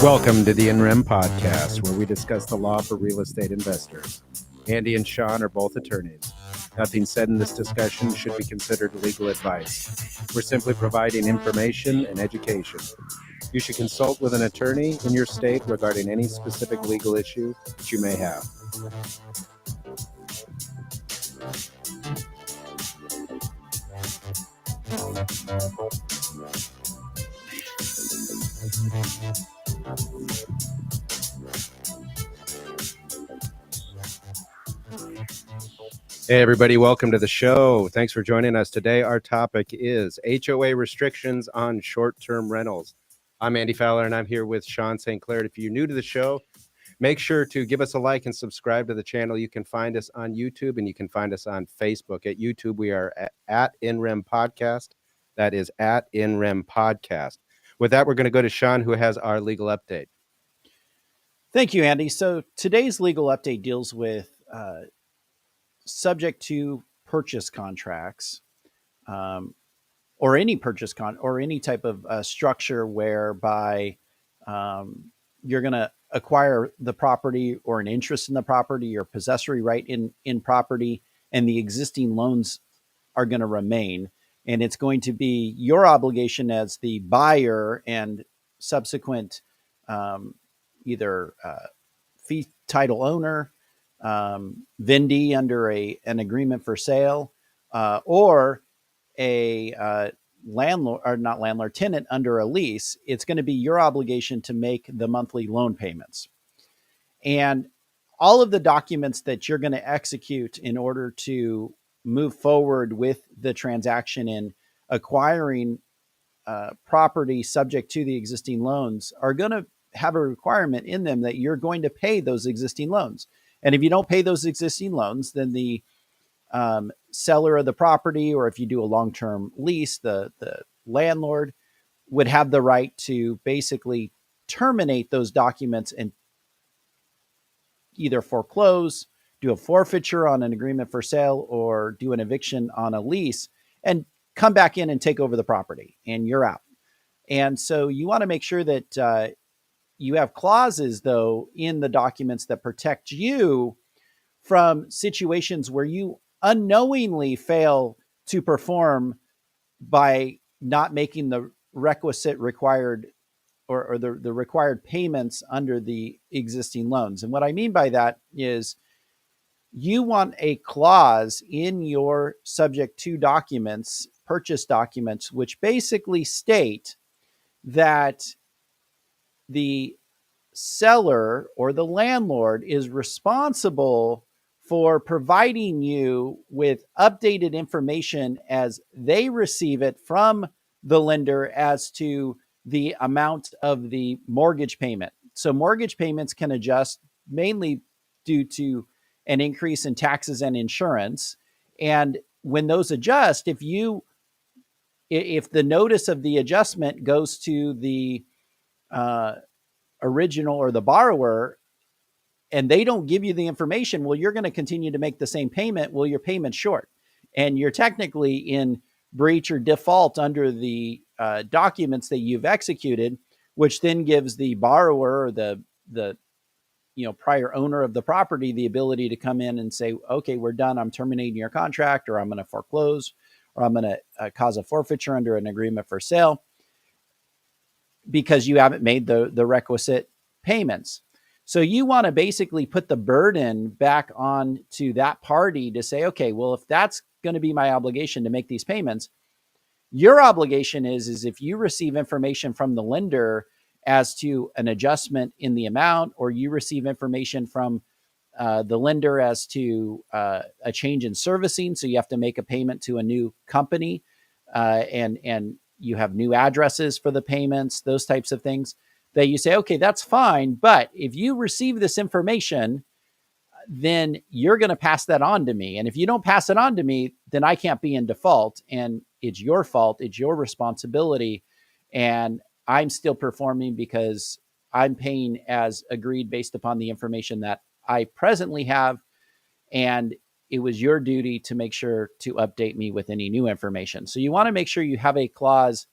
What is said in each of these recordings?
Welcome to the INREM podcast, where we discuss the law for real estate investors. Andy and Sean are both attorneys. Nothing said in this discussion should be considered legal advice. We're simply providing information and education. You should consult with an attorney in your state regarding any specific legal issue that you may have. Hey, everybody, welcome to the show. Thanks for joining us today. Our topic is HOA restrictions on short-term rentals. I'm Andy Fowler, and I'm here with Sean St. Clair. If you're new to the show, make sure to give us a like and subscribe to the channel. You can find us on YouTube, and you can find us on Facebook. At YouTube, we are at INREM Podcast. That is at INREM Podcast. With that, we're going to go to Sean, who has our legal update. Thank you, Andy. So today's legal update deals with subject to purchase contracts, or any purchase or any type of structure whereby you're going to acquire the property or an interest in the property or possessory right in property, and the existing loans are going to remain. And it's going to be your obligation as the buyer and subsequent either fee title owner, vendee under an agreement for sale, or a landlord, or not landlord, tenant under a lease. It's going to be your obligation to make the monthly loan payments. And all of the documents that you're going to execute in order to move forward with the transaction in acquiring property subject to the existing loans are going to have a requirement in them that you're going to pay those existing loans. And if you don't pay those existing loans, then the seller of the property, or if you do a long-term lease, the landlord would have the right to basically terminate those documents and either foreclose, do a forfeiture on an agreement for sale, or do an eviction on a lease and come back in and take over the property, and you're out. And so you want to make sure that you have clauses, though, in the documents that protect you from situations where you unknowingly fail to perform by not making the requisite required or the required payments under the existing loans. And what I mean by that is you want a clause in your subject to documents, purchase documents, which basically state that the seller or the landlord is responsible for providing you with updated information as they receive it from the lender as to the amount of the mortgage payment. So mortgage payments can adjust mainly due to an increase in taxes and insurance. And when those adjust, if the notice of the adjustment goes to the original or the borrower, and they don't give you the information, well, you're going to continue to make the same payment. Well, your payment's short, and you're technically in breach or default under the documents that you've executed, which then gives the borrower or the prior owner of the property the ability to come in and say, okay, we're done. I'm terminating your contract, or I'm going to foreclose, or I'm going to cause a forfeiture under an agreement for sale because you haven't made the requisite payments. So you want to basically put the burden back on to that party to say, okay, well, if that's going to be my obligation to make these payments, your obligation is if you receive information from the lender as to an adjustment in the amount, or you receive information from the lender as to a change in servicing, so you have to make a payment to a new company, and you have new addresses for the payments, those types of things, that you say, okay, that's fine. But if you receive this information, then you're going to pass that on to me. And if you don't pass it on to me, then I can't be in default, and it's your fault. It's your responsibility. And I'm still performing because I'm paying as agreed based upon the information that I presently have. And it was your duty to make sure to update me with any new information. So you want to make sure you have a clause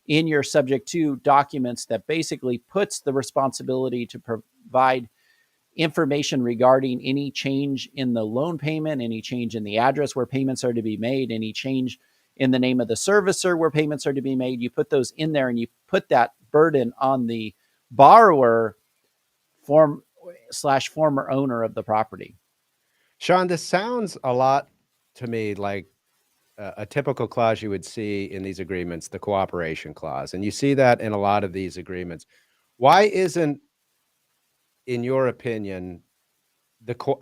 in your subject to documents that basically puts the responsibility to provide information regarding any change in the loan payment, any change in the address where payments are to be made, any change in the name of the servicer where payments are to be made. You put those in there and you put that burden on the borrower former owner of the property. Sean, this sounds a lot to me like a typical clause you would see in these agreements, the cooperation clause. And you see that in a lot of these agreements. Why isn't, in your opinion,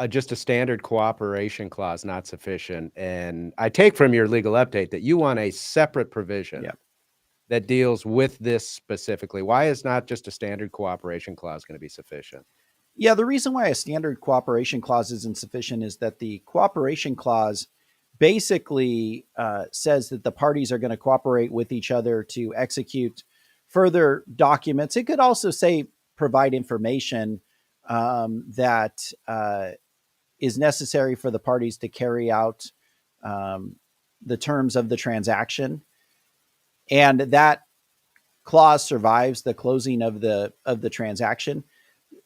just a standard cooperation clause not sufficient? And I take from your legal update that you want a separate provision that deals with this specifically. Why is not just a standard cooperation clause going to be sufficient? Yeah, the reason why a standard cooperation clause isn't sufficient is that the cooperation clause basically says that the parties are going to cooperate with each other to execute further documents. It could also say provide information that is necessary for the parties to carry out the terms of the transaction, and that clause survives the closing of the transaction.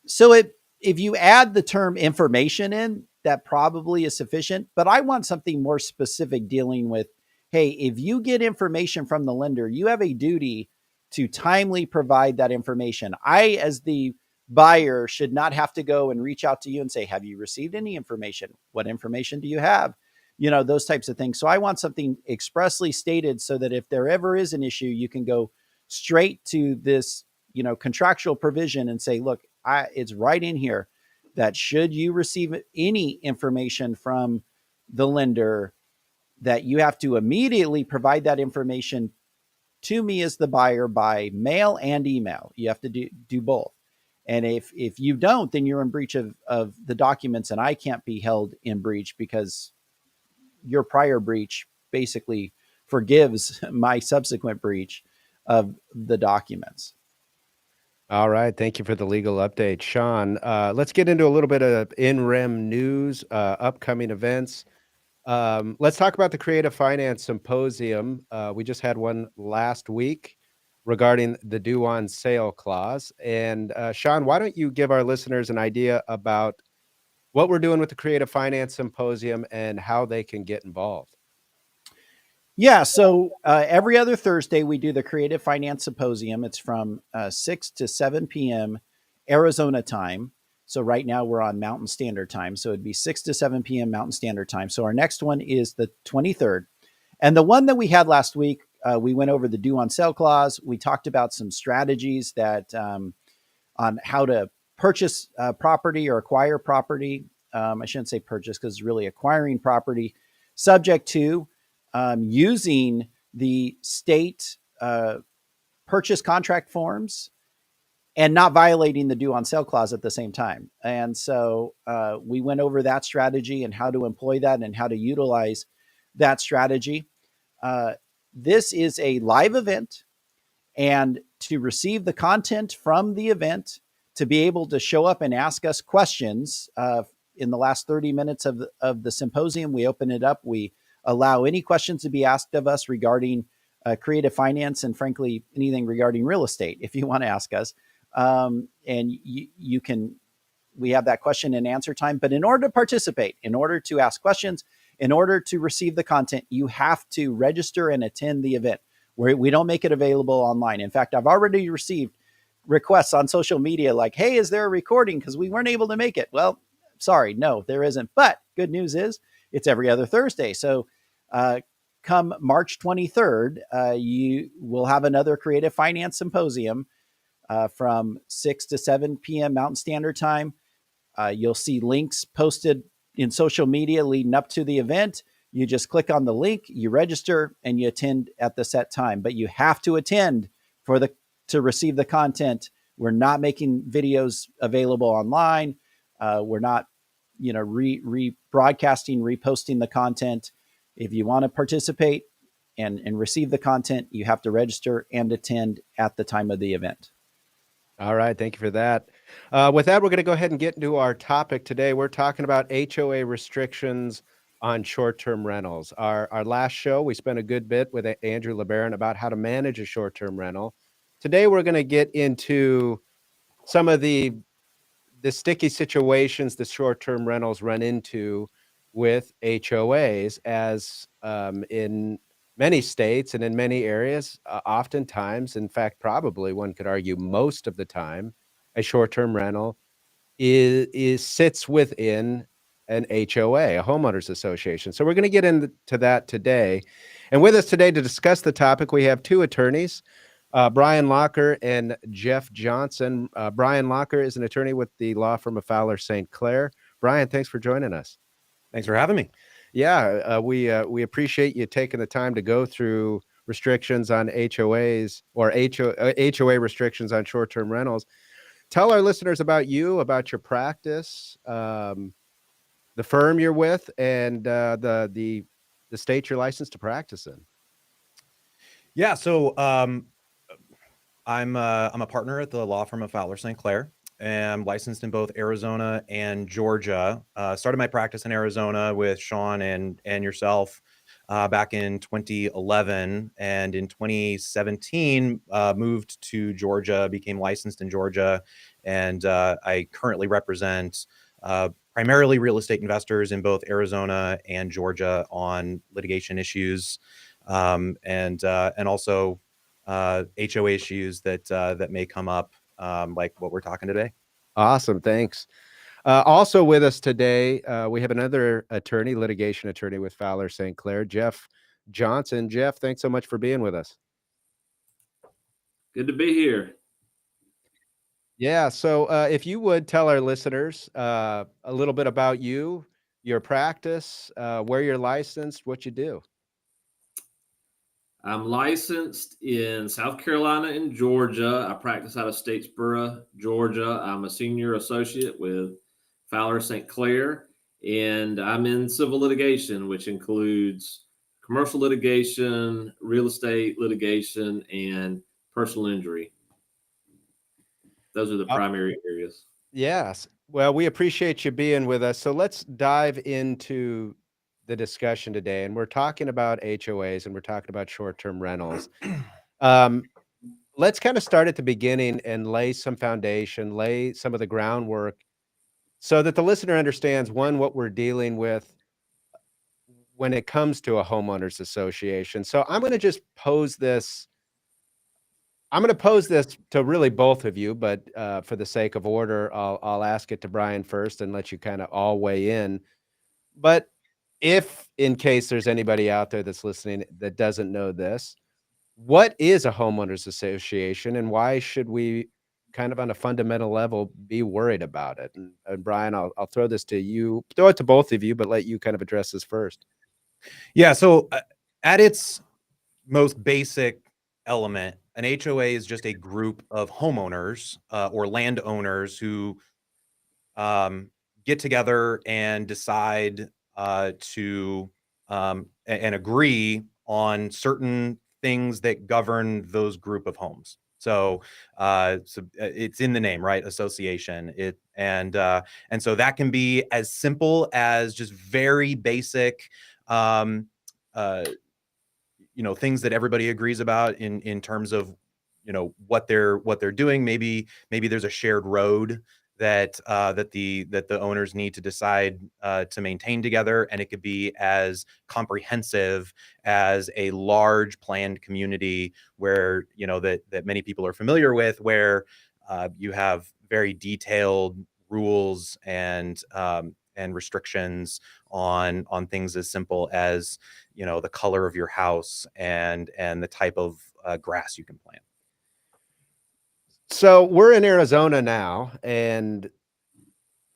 So if you add the term information in, that probably is sufficient. But I want something more specific dealing with, hey, if you get information from the lender, you have a duty to timely provide that information. I, as the buyer, should not have to go and reach out to you and say, have you received any information? What information do you have? You know, those types of things. So I want something expressly stated so that if there ever is an issue, you can go straight to this, contractual provision and say, look, it's right in here that should you receive any information from the lender, that you have to immediately provide that information to me as the buyer by mail and email. You have to do both. And if you don't, then you're in breach of the documents, and I can't be held in breach because your prior breach basically forgives my subsequent breach of the documents. All right. Thank you for the legal update, Sean. Let's get into a little bit of in-rem news, upcoming events. Let's talk about the Creative Finance Symposium. We just had one last week regarding the due on sale clause. And Sean, why don't you give our listeners an idea about what we're doing with the Creative Finance Symposium and how they can get involved? Yeah, so every other Thursday we do the Creative Finance Symposium. It's from 6 to 7 p.m. Arizona time. So right now we're on Mountain Standard Time. So it'd be 6 to 7 p.m. Mountain Standard Time. So our next one is the 23rd. And the one that we had last week, we went over the due on sale clause. We talked about some strategies that on how to purchase property or acquire property. I shouldn't say purchase because it's really acquiring property, subject to using the state purchase contract forms and not violating the due on sale clause at the same time. And so we went over that strategy and how to employ that and how to utilize that strategy. This is a live event, and to receive the content from the event, to be able to show up and ask us questions in the last 30 minutes of the symposium, we open it up. We allow any questions to be asked of us regarding creative finance and, frankly, anything regarding real estate, if you want to ask us. And you can, we have that question and answer time. But in order to participate, in order to ask questions, in order to receive the content, you have to register and attend the event. We don't make it available online. In fact, I've already received requests on social media like, hey, is there a recording? Because we weren't able to make it. Well, sorry, no, there isn't. But good news is it's every other Thursday. So come March 23rd, you will have another Creative Finance Symposium from 6 to 7 p.m. Mountain Standard Time. You'll see links posted in social media leading up to the event. You just click on the link, you register, and you attend at the set time. But you have to attend to receive the content. We're not making videos available online. We're not, rebroadcasting, reposting the content. If you want to participate and receive the content, you have to register and attend at the time of the event. All right. Thank you for that. With that, we're going to go ahead and get into our topic today. We're talking about HOA restrictions on short-term rentals. Our last show, we spent a good bit with Andrew LeBaron about how to manage a short-term rental. Today, we're going to get into some of the sticky situations the short-term rentals run into with HOAs, as in many states and in many areas, oftentimes, in fact, probably one could argue most of the time, a short-term rental is sits within an HOA, a homeowners association. So we're going to get into that today. And with us today to discuss the topic, we have two attorneys, Brian Locker and Jeff Johnson. Brian Locker is an attorney with the law firm of Fowler St. Clair. Brian, thanks for joining us. Thanks for having me. Yeah, we appreciate you taking the time to go through restrictions on HOAs or HOA restrictions on short-term rentals. Tell our listeners about you, about your practice, the firm you're with, and the state you're licensed to practice in. Yeah, so I'm a partner at the law firm of Fowler St. Clair. I'm licensed in both Arizona and Georgia. Started my practice in Arizona with Sean and yourself back in 2011, and in 2017 moved to Georgia, became licensed in Georgia, and I currently represent primarily real estate investors in both Arizona and Georgia on litigation issues, and also HOA issues that may come up, like what we're talking today. Awesome, thanks. Also with us today, we have another attorney, litigation attorney with Fowler St. Clair, Jeff Johnson. Jeff, thanks so much for being with us. Good to be here. Yeah, so if you would tell our listeners a little bit about you, your practice, where you're licensed, what you do. I'm licensed in South Carolina and Georgia. I practice out of Statesboro, Georgia. I'm a senior associate with Fowler St. Clair, and I'm in civil litigation, which includes commercial litigation, real estate litigation, and personal injury. Those are the primary areas. Yes. Well, we appreciate you being with us. So let's dive into the discussion today. And we're talking about HOAs and we're talking about short-term rentals. Let's kind of start at the beginning and lay some foundation, lay some of the groundwork so that the listener understands, one, what we're dealing with when it comes to a homeowners association. So I'm going to just pose this. I'm going to pose this to really both of you, but for the sake of order, I'll ask it to Brian first and let you kind of all weigh in. But if in case there's anybody out there that's listening that doesn't know this, what is a homeowners association and why should we kind of on a fundamental level be worried about it? And Brian, I'll throw this to you, throw it to both of you, but let you kind of address this first. Yeah, so at its most basic element, an HOA is just a group of homeowners or landowners who get together and decide to and agree on certain things that govern those group of homes. So it's in the name, right? Association. And so that can be as simple as just very basic, things that everybody agrees about in terms of, what they're doing. Maybe there's a shared road that the owners need to decide to maintain together, and it could be as comprehensive as a large planned community where that many people are familiar with, where you have very detailed rules and restrictions on things as simple as the color of your house and the type of grass you can plant. So we're in Arizona now, and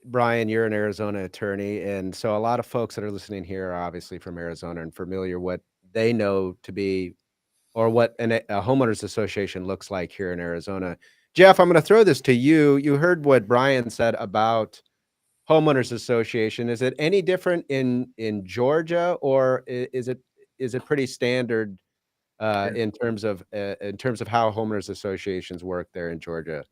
Brian, you're an Arizona attorney, and so a lot of folks that are listening here are obviously from Arizona and familiar what they know to be or what a homeowners association looks like here in Arizona. Jeff, I'm going to throw this to you. You heard what Brian said about homeowners association. Is it any different in Georgia, or is it pretty standard in terms of how homeowners associations work there in Georgia?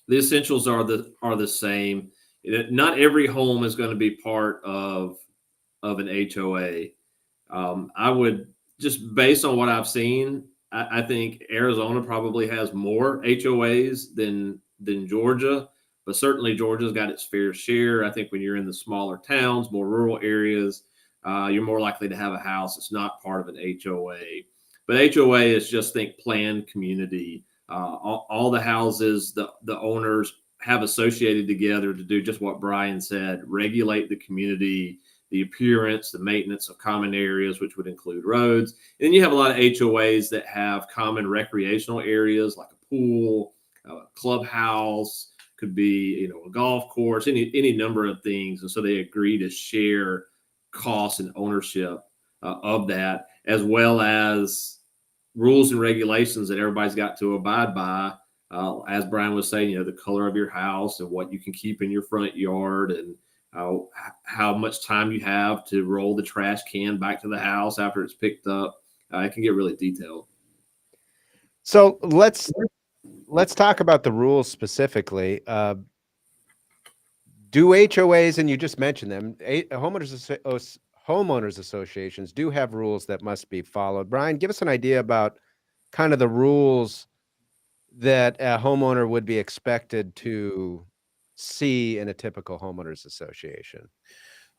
The essentials are the same. Not every home is going to be part of of an HOA. I would, just based on what I've seen, I think Arizona probably has more HOAs than Georgia, but certainly Georgia's got its fair share. I think when you're in the smaller towns, more rural areas, you're more likely to have a house that's not part of an HOA. But HOA is just, think, planned community. All the houses, the owners have associated together to do just what Brian said: regulate the community, the appearance, the maintenance of common areas, which would include roads. And then you have a lot of HOAs that have common recreational areas like a pool, a clubhouse, could be, a golf course, any number of things. And so they agree to share costs and ownership of that, as well as rules and regulations that everybody's got to abide by. As Brian was saying, the color of your house and what you can keep in your front yard, and how much time you have to roll the trash can back to the house after it's picked up. It can get really detailed. So let's talk about the rules specifically. Do HOAs, and you just mentioned them, homeowners associations do have rules that must be followed. Brian, give us an idea about kind of the rules that a homeowner would be expected to see in a typical homeowners association.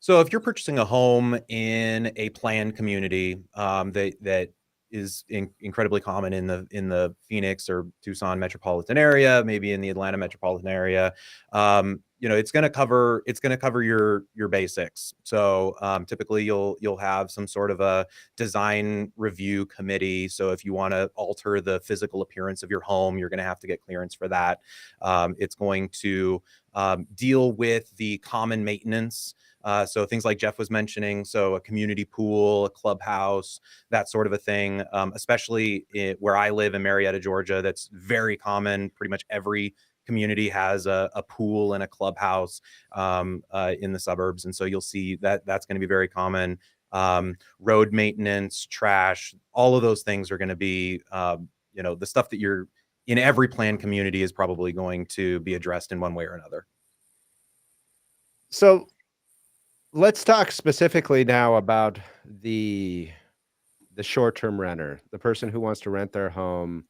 So if you're purchasing a home in a planned community, that is incredibly common in the Phoenix or Tucson metropolitan area, maybe in the Atlanta metropolitan area, it's going to cover your basics. So typically you'll have some sort of a design review committee. So if you want to alter the physical appearance of your home, you're going to have to get clearance for that. It's going to deal with the common maintenance. So things like Jeff was mentioning, so a community pool, a clubhouse, that sort of a thing, especially where I live in Marietta, Georgia. That's very common. Pretty much every community has a pool and a clubhouse in the suburbs. And so you'll see that's going to be very common. Road maintenance, trash, all of those things are going to be, the stuff that you're in every planned community is probably going to be addressed in one way or another. So let's talk specifically now about the short-term renter, the person who wants to rent their home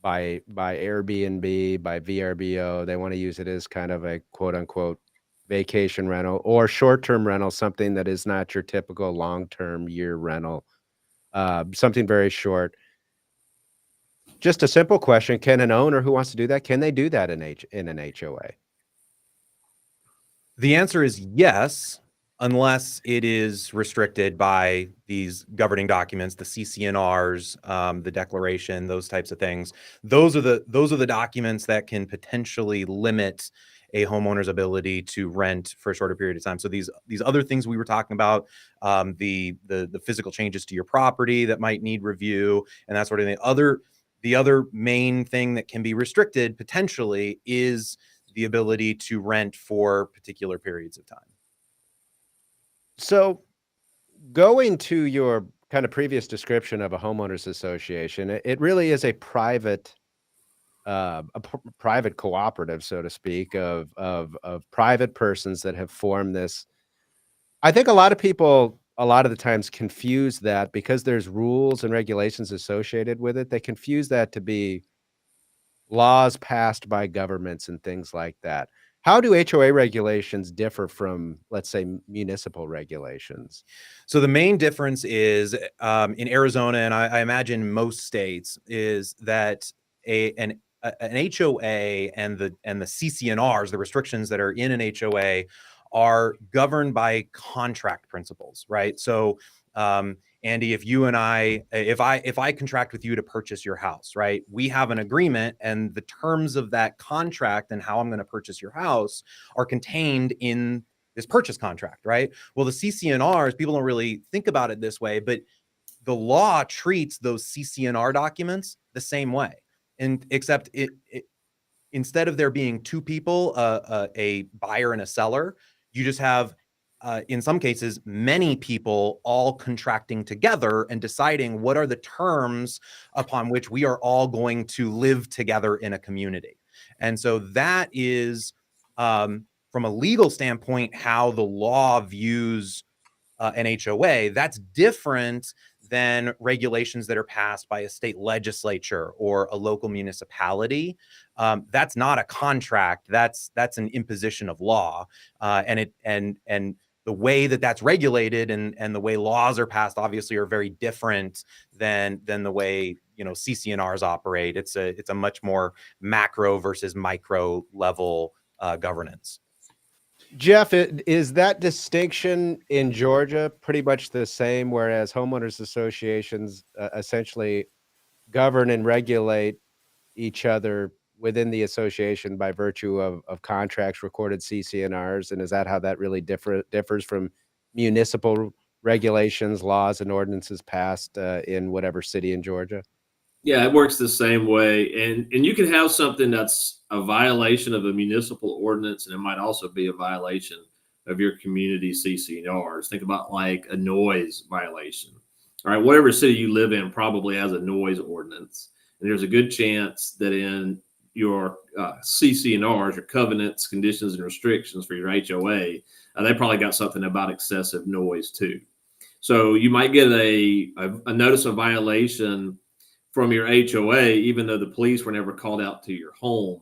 by Airbnb, by VRBO. They want to use it as kind of a quote-unquote vacation rental or short-term rental, something that is not your typical long-term year rental, something very short. Just a simple question: can an owner who wants to do that, can they do that in an HOA? The answer is yes, unless it is restricted by these governing documents, the CCNRs, the declaration, those types of things. Those are the documents that can potentially limit a homeowner's ability to rent for a shorter period of time. So these other things we were talking about, the physical changes to your property that might need review and that sort of thing. The other main thing that can be restricted potentially is the ability to rent for particular periods of time. So going to your kind of previous description of a homeowners association, it really is a private cooperative, so to speak, of private persons that have formed this. I think a lot of people, a lot of the times, confuse that, because there's rules and regulations associated with it. They confuse that to be laws passed by governments and things like that. How do HOA regulations differ from, let's say, municipal regulations? So the main difference is in Arizona, and I imagine most states, is that an HOA and the CCNRs, the restrictions that are in an HOA, are governed by contract principles, right? So Andy, if I contract with you to purchase your house, right? We have an agreement, and the terms of that contract and how I'm going to purchase your house are contained in this purchase contract, right? Well, the CCNRs, people don't really think about it this way, but the law treats those CCNR documents the same way, and except instead of there being two people, a buyer and a seller, you just have, in some cases, many people all contracting together and deciding what are the terms upon which we are all going to live together in a community. And so that is, from a legal standpoint, how the law views an HOA, that's different than regulations that are passed by a state legislature or a local municipality. That's not a contract. That's an imposition of law, and the way that that's regulated and the way laws are passed obviously are very different than the way CC&Rs operate. It's a much more macro versus micro level governance. Jeff, is that distinction in Georgia pretty much the same, whereas homeowners associations essentially govern and regulate each other within the association by virtue of contracts, recorded CC&Rs, and is that how that really differs from municipal regulations, laws, and ordinances passed in whatever city in Georgia? Yeah, it works the same way. And you can have something that's a violation of a municipal ordinance, and it might also be a violation of your community CC&Rs. Think about like a noise violation. All right, whatever city you live in probably has a noise ordinance. And there's a good chance that in your CC&Rs, your covenants, conditions, and restrictions for your HOA, they probably got something about excessive noise too. So you might get a notice of violation from your HOA, even though the police were never called out to your home.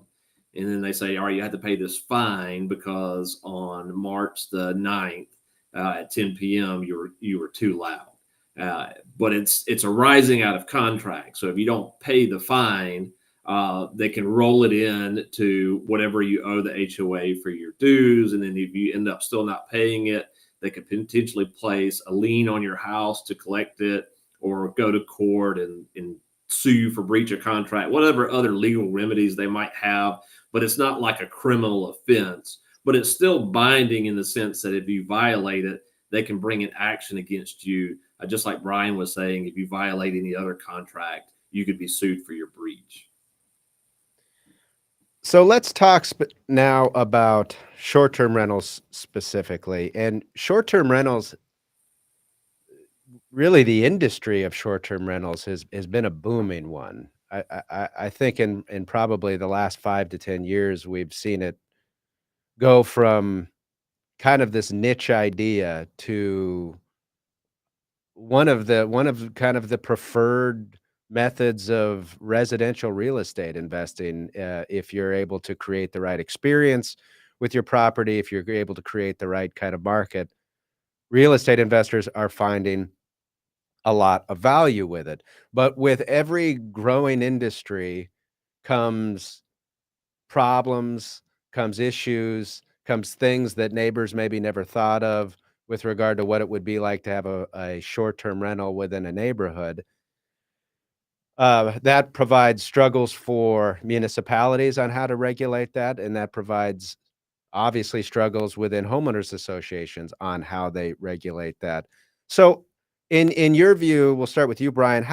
And then they say, all right, you have to pay this fine because on March the 9th at 10 p.m., you were too loud. But it's arising out of contract. So if you don't pay the fine, they can roll it in to whatever you owe the HOA for your dues. And then if you end up still not paying it, they could potentially place a lien on your house to collect it, or go to court and sue you for breach of contract, whatever other legal remedies they might have. But it's not like a criminal offense, but it's still binding in the sense that if you violate it, they can bring an action against you. Just like Brian was saying, if you violate any other contract, you could be sued for your breach. So let's talk now about short-term rentals specifically. And short-term rentals, really the industry of short-term rentals has been a booming one. I think in probably the last 5 to 10 years, we've seen it go from kind of this niche idea to one of kind of the preferred methods of residential real estate investing, if you're able to create the right experience with your property, if you're able to create the right kind of market, real estate investors are finding a lot of value with it. But with every growing industry comes problems, comes issues, comes things that neighbors maybe never thought of with regard to what it would be like to have a short-term rental within a neighborhood. That provides struggles for municipalities on how to regulate that, and that provides obviously struggles within homeowners associations on how they regulate that. So in your view, we'll start with you, Brian,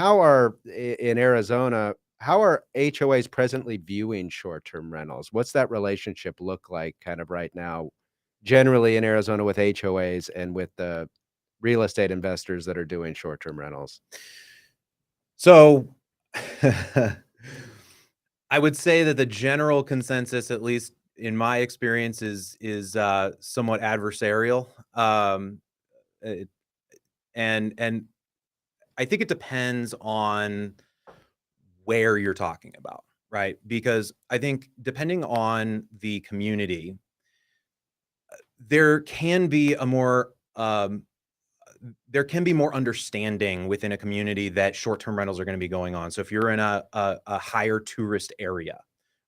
in Arizona, how are HOAs presently viewing short-term rentals? What's that relationship look like kind of right now, generally in Arizona with HOAs and with the real estate investors that are doing short-term rentals? So I would say that the general consensus, at least in my experience, is somewhat adversarial. And I think it depends on where you're talking about, right? Because I think depending on the community, there can be more understanding within a community that short-term rentals are going to be going on. So if you're in a higher tourist area,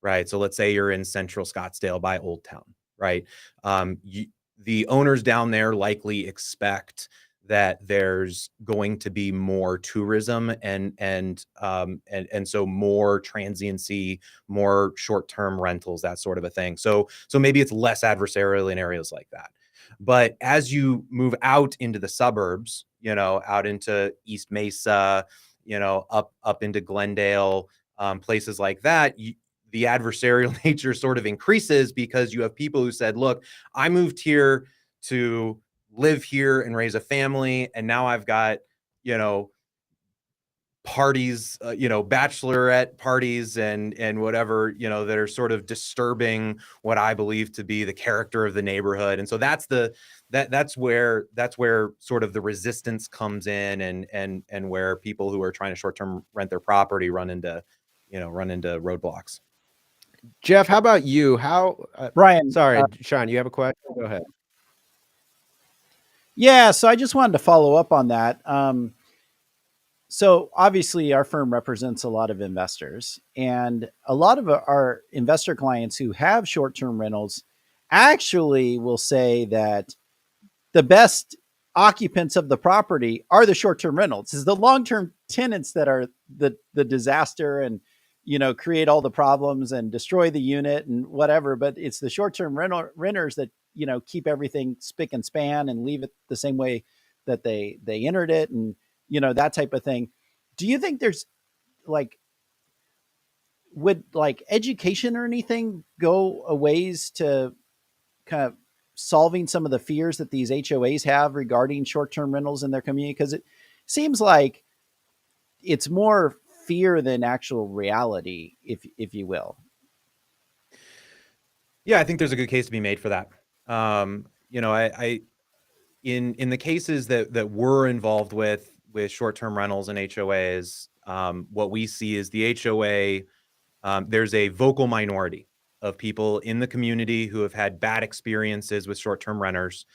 right? So let's say you're in Central Scottsdale by Old Town, right? The owners down there likely expect that there's going to be more tourism and so more transiency, more short-term rentals, that sort of a thing. So maybe it's less adversarial in areas like that. But as you move out into the suburbs, out into East Mesa, up into Glendale, places like that, the adversarial nature sort of increases because you have people who said, look, I moved here to live here and raise a family, and now I've got, parties, bachelorette parties and whatever, that are sort of disturbing what I believe to be the character of the neighborhood. And so that's where sort of the resistance comes in, and where people who are trying to short-term rent their property run into roadblocks. Jeff, how about you? Brian, Sorry, Sean, you have a question? Go ahead. yeah, so I just wanted to follow up on that. So obviously, our firm represents a lot of investors, and a lot of our investor clients who have short-term rentals actually will say that the best occupants of the property are the short-term rentals. It's the long-term tenants that are the disaster, and create all the problems and destroy the unit and whatever. But it's the short-term renters that keep everything spick and span and leave it the same way that they entered it, and that type of thing. Do you think there's like would like education or anything go a ways to kind of solving some of the fears that these HOAs have regarding short-term rentals in their community? Because it seems like it's more fear than actual reality, if you will. Yeah, I think there's a good case to be made for that. I in the cases that we're involved with short-term rentals and HOAs, what we see is the HOA, there's a vocal minority of people in the community who have had bad experiences with short-term renters.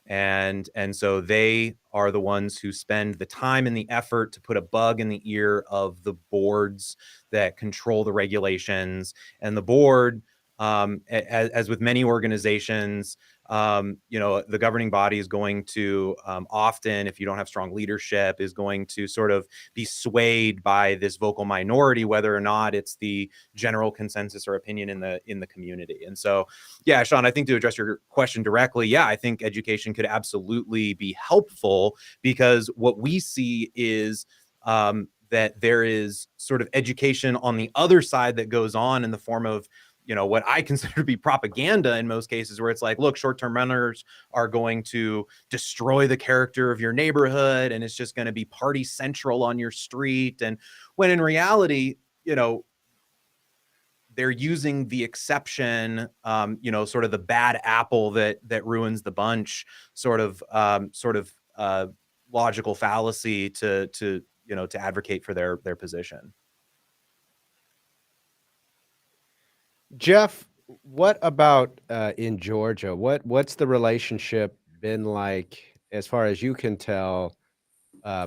And so they are the ones who spend the time and the effort to put a bug in the ear of the boards that control the regulations. And the board, as with many organizations, the governing body is going to often, if you don't have strong leadership, is going to sort of be swayed by this vocal minority, whether or not it's the general consensus or opinion in the community. And so, yeah, Sean, I think to address your question directly, yeah, I think education could absolutely be helpful, because what we see is that there is sort of education on the other side that goes on in the form of what I consider to be propaganda in most cases, where it's like, look, short-term renters are going to destroy the character of your neighborhood, and it's just going to be party central on your street. And when in reality, they're using the exception, sort of the bad apple that ruins the bunch, sort of logical fallacy to advocate for their position. Jeff, what about in Georgia? What's the relationship been like, as far as you can tell,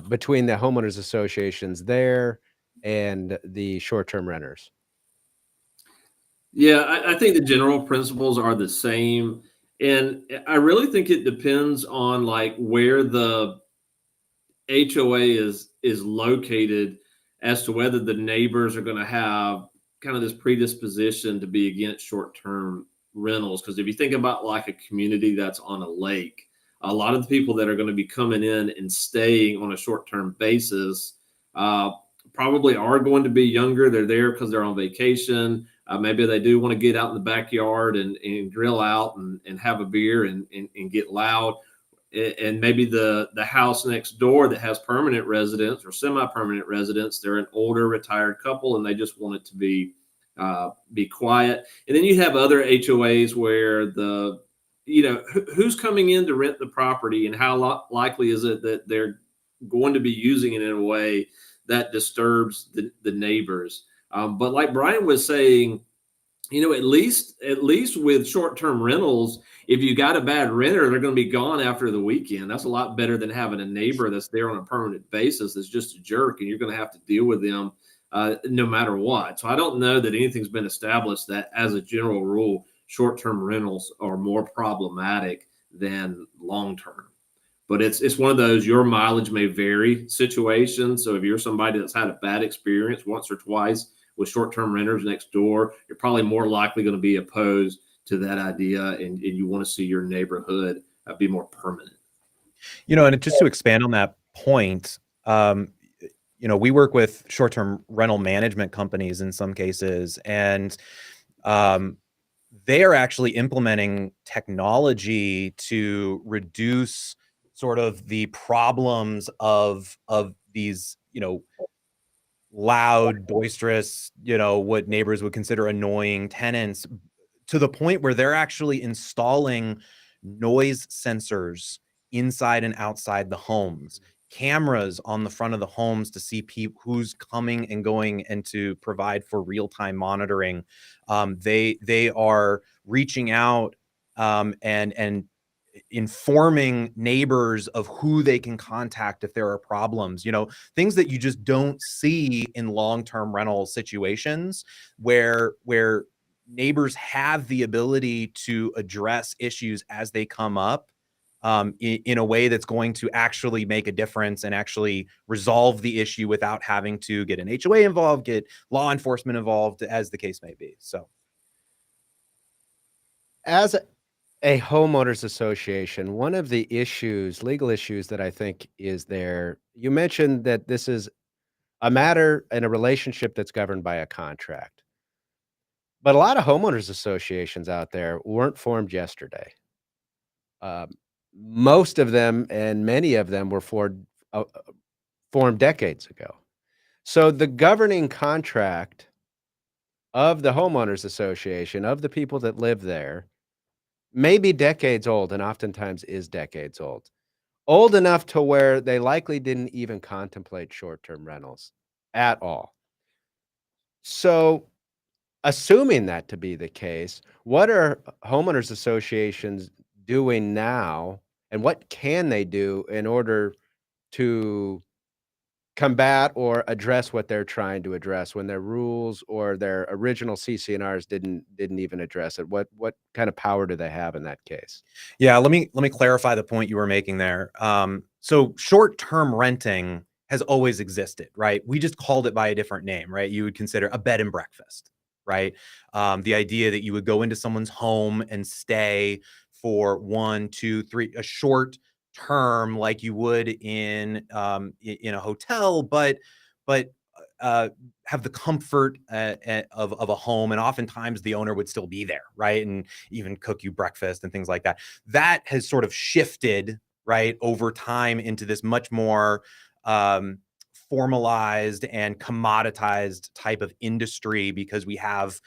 between the homeowners associations there and the short-term renters? Yeah, I think the general principles are the same. And I really think it depends on like where the HOA is located as to whether the neighbors are going to have kind of this predisposition to be against short-term rentals. Because if you think about like a community that's on a lake, a lot of the people that are going to be coming in and staying on a short-term basis probably are going to be younger. They're there because they're on vacation. Maybe they do want to get out in the backyard and grill out and have a beer and get loud. And maybe the house next door that has permanent residents or semi-permanent residents, they're an older retired couple and they just want it to be quiet. And then you have other HOAs where who's coming in to rent the property, and how likely is it that they're going to be using it in a way that disturbs the neighbors. But like Brian was saying, at least with short-term rentals, if you got a bad renter, they're going to be gone after the weekend. That's a lot better than having a neighbor that's there on a permanent basis that's just a jerk, and you're going to have to deal with them no matter what. So I don't know that anything's been established that, as a general rule, short-term rentals are more problematic than long-term. But it's one of those, your mileage may vary situations. So if you're somebody that's had a bad experience once or twice with short-term renters next door, you're probably more likely going to be opposed to that idea, and you want to see your neighborhood be more permanent. And just to expand on that point, we work with short-term rental management companies in some cases, and they are actually implementing technology to reduce sort of the problems of these, loud, boisterous, what neighbors would consider annoying tenants, to the point where they're actually installing noise sensors inside and outside the homes, cameras on the front of the homes to see who's coming and going, and to provide for real-time monitoring. They are reaching out and informing neighbors of who they can contact if there are problems, things that you just don't see in long-term rental situations, where neighbors have the ability to address issues as they come up, in a way that's going to actually make a difference and actually resolve the issue without having to get an HOA involved, get law enforcement involved, as the case may be. So, As a homeowners association, one of the legal issues that I think is there, you mentioned that this is a matter in a relationship that's governed by a contract. But a lot of homeowners associations out there weren't formed yesterday. Um, Most of them and many of them were formed decades ago. So the governing contract of the homeowners association, of the people that live there, may be decades old, and oftentimes is decades old. Old enough to where they likely didn't even contemplate short-term rentals at all. So, assuming that to be the case, what are homeowners associations doing now, and what can they do in order to combat or address what they're trying to address when their rules or their original CC&Rs didn't even address it? What kind of power do they have in that case? yeah, let me clarify the point you were making there. So short-term renting has always existed, right? We just called it by a different name, right? You would consider a bed and breakfast, right? The idea that you would go into someone's home and stay for 1, 2, 3, a short term, like you would in a hotel, but have the comfort of a home, and oftentimes the owner would still be there, right, and even cook you breakfast and things like that. That has sort of shifted, right, over time into this much more formalized and commoditized type of industry, because we have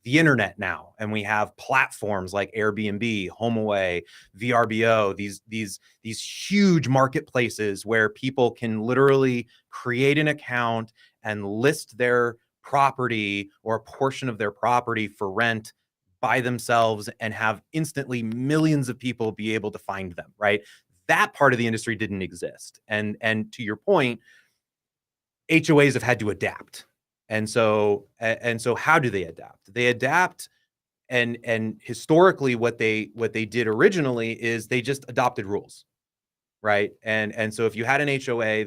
the internet now, and we have platforms like Airbnb, HomeAway, VRBO, these huge marketplaces where people can literally create an account and list their property or a portion of their property for rent by themselves, and have instantly millions of people be able to find them, right? That part of the industry didn't exist. And to your point, HOAs have had to adapt. And so how do they adapt? They adapt, and historically what they did originally is they just adopted rules, right? And so if you had an HOA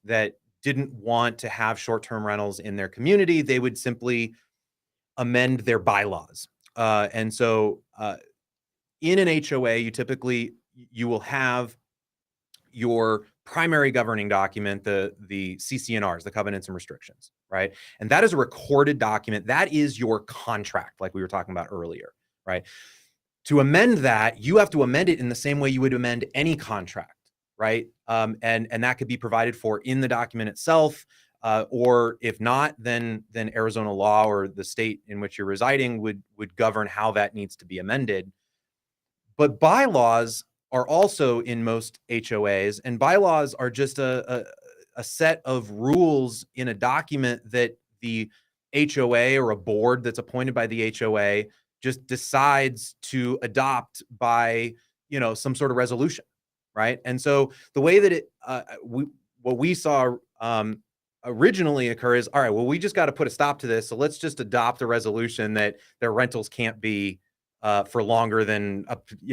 that didn't want to have short-term rentals in their community, they would simply amend their bylaws. And so in an HOA, you will have your primary governing document, the CC&Rs, the covenants and restrictions, right? And that is a recorded document. That is your contract, like we were talking about earlier, right? To amend that, you have to amend it in the same way you would amend any contract, right? And that could be provided for in the document itself, or if not, then Arizona law or the state in which you're residing would govern how that needs to be amended. But bylaws are also in most HOAs, and bylaws are just a set of rules in a document that the HOA or a board that's appointed by the HOA just decides to adopt by, some sort of resolution, right? And so the way that what we saw originally occur is, all right, well, we just got to put a stop to this, so let's just adopt a resolution that their rentals can't be for longer than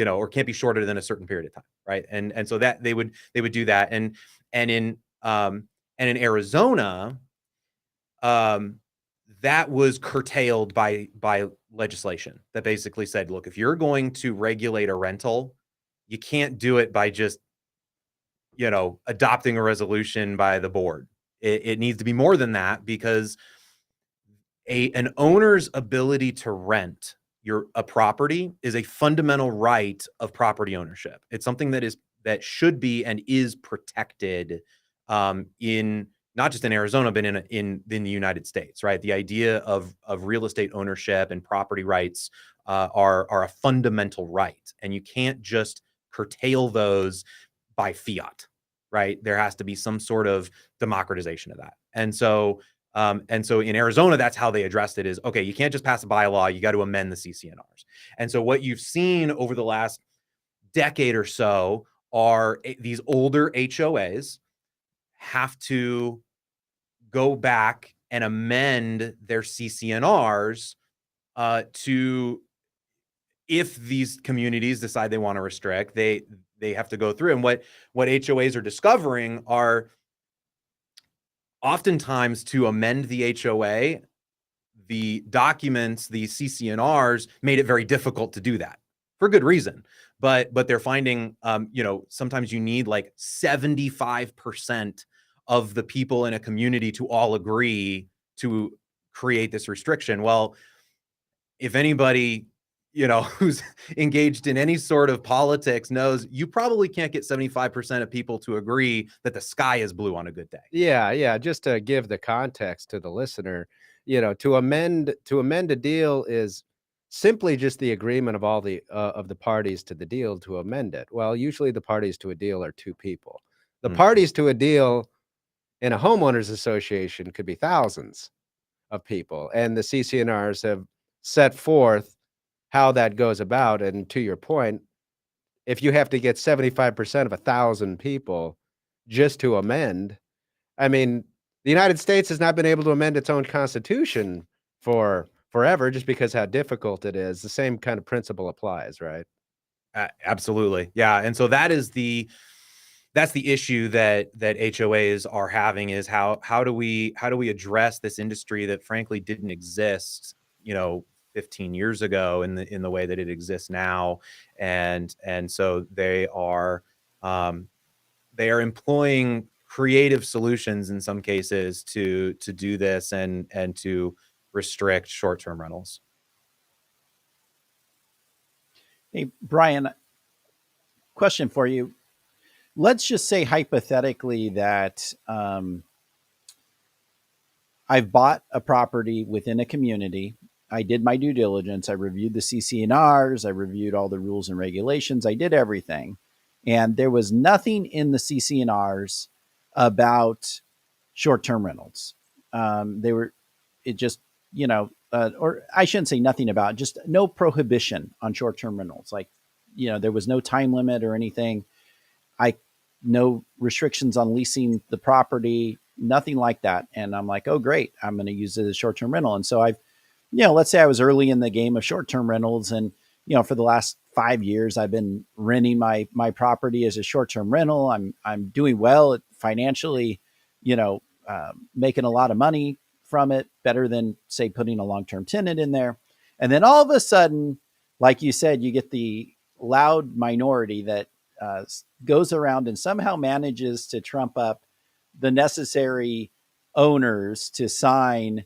or can't be shorter than a certain period of time, right? And so that they would do that, and in Arizona, that was curtailed by legislation that basically said, look, if you're going to regulate a rental, you can't do it by just adopting a resolution by the board. It needs to be more than that, because an owner's ability to rent a property is a fundamental right of property ownership. It's something that should be and is protected in not just in Arizona, but in the United States, right? The idea of real estate ownership and property rights are a fundamental right, and you can't just curtail those by fiat, right? There has to be some sort of democratization of that. And so in Arizona, that's how they addressed it is, okay, you can't just pass a bylaw, you got to amend the CCNRs. And so what you've seen over the last decade or so are these older HOAs have to go back and amend their CCNRs to, if these communities decide they want to restrict, they have to go through. And what HOAs are discovering are oftentimes, to amend the HOA, the documents, the CCNRs, made it very difficult to do that for good reason. But they're finding, sometimes you need like 75% of the people in a community to all agree to create this restriction. Well, if anybody, who's engaged in any sort of politics knows, you probably can't get 75% of people to agree that the sky is blue on a good day. Yeah. Just to give the context to the listener, to amend a deal is simply just the agreement of all of the parties to the deal to amend it. Well, usually the parties to a deal are two people. The parties to a deal in a homeowners association could be thousands of people, and the CCNRs have set forth how that goes about. And to your point, if you have to get 75% of 1,000 people just to amend, I mean, the United States has not been able to amend its own constitution for forever just because how difficult it is. The same kind of principle applies, right? Absolutely. Yeah. And so that's the issue that HOAs are having, is how do we address this industry that frankly didn't exist, 15 years ago in the way that it exists now. And so they are employing creative solutions in some cases to do this and to restrict short-term rentals. Hey, Brian, question for you. Let's just say hypothetically that I've bought a property within a community. I did my due diligence. I reviewed the CCNRs. I reviewed all the rules and regulations. I did everything. And there was nothing in the CCNRs about short-term rentals. Or I shouldn't say nothing about, just no prohibition on short-term rentals. Like, there was no time limit or anything. No restrictions on leasing the property, nothing like that. And I'm like, oh, great, I'm going to use it as a short-term rental. And so let's say I was early in the game of short-term rentals. And, for the last 5 years, I've been renting my property as a short-term rental. I'm doing well financially, making a lot of money from it, better than, say, putting a long-term tenant in there. And then all of a sudden, like you said, you get the loud minority that goes around and somehow manages to trump up the necessary owners to sign